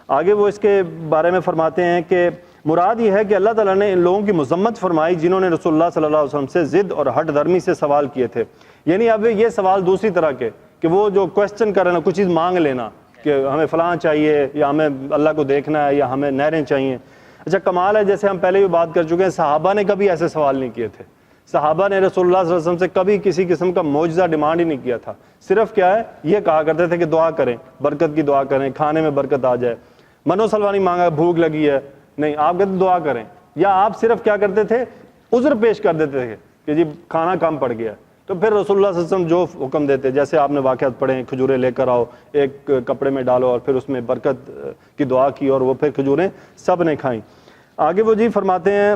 آگے وہ اس کے بارے میں فرماتے ہیں کہ مراد یہ ہے کہ اللہ تعالیٰ نے ان لوگوں کی مذمت فرمائی جنہوں نے رسول اللہ صلی اللہ علیہ وسلم سے ضد اور ہٹ درمی سے سوال کیے تھے۔ یعنی اب یہ سوال دوسری طرح کے کہ وہ جو کویسچن کر رہے ہیں، کچھ چیز مانگ لینا کہ ہمیں فلاں چاہیے یا ہمیں اللہ کو دیکھنا ہے یا ہمیں نہریں چاہیے۔ اچھا کمال ہے، جیسے ہم پہلے بھی بات کر چکے ہیں، صحابہ نے کبھی ایسے سوال نہیں کیے تھے۔ صحابہ نے رسول اللہ صلی اللہ علیہ وسلم سے کبھی کسی قسم کا معجزہ ڈیمانڈ ہی نہیں کیا تھا۔ صرف کیا ہے، یہ کہا کرتے تھے کہ دعا کریں، برکت کی دعا کریں، کھانے میں برکت آ جائے۔ منو سلوا نہیں مانگا بھوک لگی ہے، نہیں، آپ کہتے دعا کریں۔ یا آپ صرف کیا کرتے تھے، عذر پیش کر دیتے تھے کہ جی کھانا کم پڑ گیا، تو پھر رسول اللہ صلی اللہ علیہ وسلم جو حکم دیتے، جیسے آپ نے واقعات پڑھیں، کھجوریں لے کر آؤ، ایک کپڑے میں ڈالو اور پھر اس میں برکت کی دعا کی اور وہ پھر کھجوریں سب نے کھائیں۔ آگے وہ جی فرماتے ہیں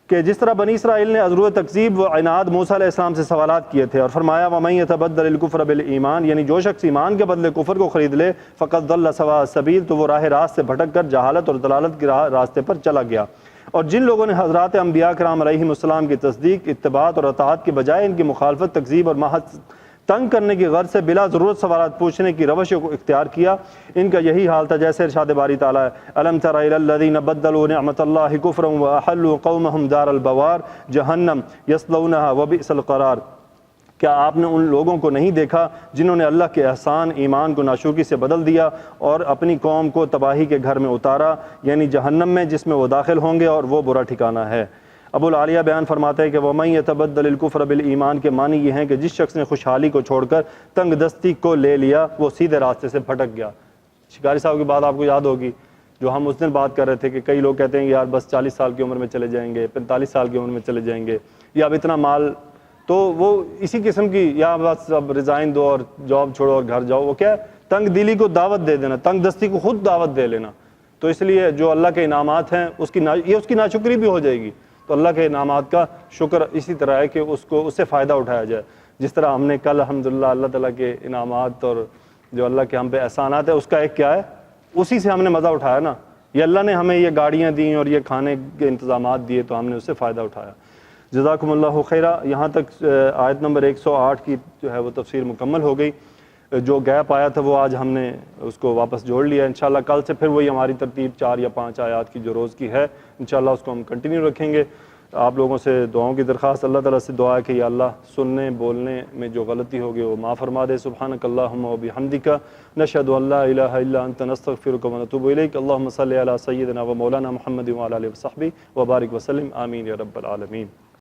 کہ جس طرح بنی اسرائیل نے عذر و تکذیب و عناد موسیٰ علیہ السلام سے سوالات کیے تھے، اور فرمایا وَمَن يَتَبَدَّلِ الْكُفْرَ بِالْإِيمَانِ، یعنی جو شخص ایمان کے بدلے کفر کو خرید لے فَقَدْ ضَلَّ سَوَاءَ السَّبِيلِ، تو وہ راہ راست سے بھٹک کر جہالت اور ضلالت کے راستے پر چلا گیا۔ اور جن لوگوں نے حضرات انبیاء کرام علیہم السلام کی تصدیق، اتباع اور اطاعت کے بجائے ان کی مخالفت، تکذیب اور محض تنگ کرنے کی غرض سے بلا ضرورت سوالات پوچھنے کی روش کو اختیار کیا، ان کا یہی حال تھا جیسے ارشاد باری تعالیٰ ہے الم تر الی الذین بدلوا نعمت اللہ کفرا واحلوا قومهم دار البوار جہنم یصلونها وبئس القرار۔ کیا آپ نے ان لوگوں کو نہیں دیکھا جنہوں نے اللہ کے احسان ایمان کو ناشکری سے بدل دیا اور اپنی قوم کو تباہی کے گھر میں اتارا، یعنی جہنم میں، جس میں وہ داخل ہوں گے اور وہ برا ٹھکانہ ہے۔ ابو العالیہ بیان فرماتا ہے کہ وَمَن يَتَبَدَّلِ الْكُفْرَ بِالْإِيمَانِ کے معنی یہ ہیں کہ جس شخص نے خوشحالی کو چھوڑ کر تنگ دستی کو لے لیا وہ سیدھے راستے سے بھٹک گیا۔ شکاری صاحب کی بات آپ کو یاد ہوگی جو ہم اس دن بات کر رہے تھے کہ کئی لوگ کہتے ہیں کہ یار بس 40 سال کی عمر میں چلے جائیں گے، 45 سال کی عمر میں چلے جائیں گے، یا اب اتنا مال، تو وہ اسی قسم کی یا بس اب ریزائن دو اور جاب چھوڑو اور گھر جاؤ، وہ کیا ہے تنگ دلی کو دعوت دے دینا، تنگ دستی کو خود دعوت دے لینا۔ تو اس لیے جو اللہ کے انعامات ہیں اس کی ناشکری بھی ہو جائے گی۔ تو اللہ کے انعامات کا شکر اسی طرح ہے کہ اس سے فائدہ اٹھایا جائے، جس طرح ہم نے کل الحمدللہ اللہ تعالیٰ کے انعامات اور جو اللہ کے ہم پہ احسانات ہے اس کا ایک کیا ہے، اسی سے ہم نے مزہ اٹھایا نا۔ یہ اللہ نے ہمیں یہ گاڑیاں دیں اور یہ کھانے کے انتظامات دیے تو ہم نے اس سے فائدہ اٹھایا۔ جزاکم اللہ خیرہ۔ یہاں تک آیت نمبر 108 کی جو ہے وہ تفسیر مکمل ہو گئی۔ جو گیپ آیا تھا وہ آج ہم نے اس کو واپس جوڑ لیا۔ انشاءاللہ کل سے پھر وہی ہماری ترتیب 4 یا 5 آیات کی جو روز کی ہے انشاءاللہ اس کو ہم کنٹینیو رکھیں گے۔ آپ لوگوں سے دعاؤں کی درخواست، اللہ تعالیٰ سے دعا ہے کہ یا اللہ سننے بولنے میں جو غلطی ہوگی وہ معاف فرما دے۔ سبحانک اللہم و بحمدک نشہد ان لا الہ الا انت نستغفرک و نتوب الیک۔ اللہم صلی علی سیدنا و مولانا محمد و علی آلہ وصحبہ وبارک وسلم، آمین یا رب العالمین۔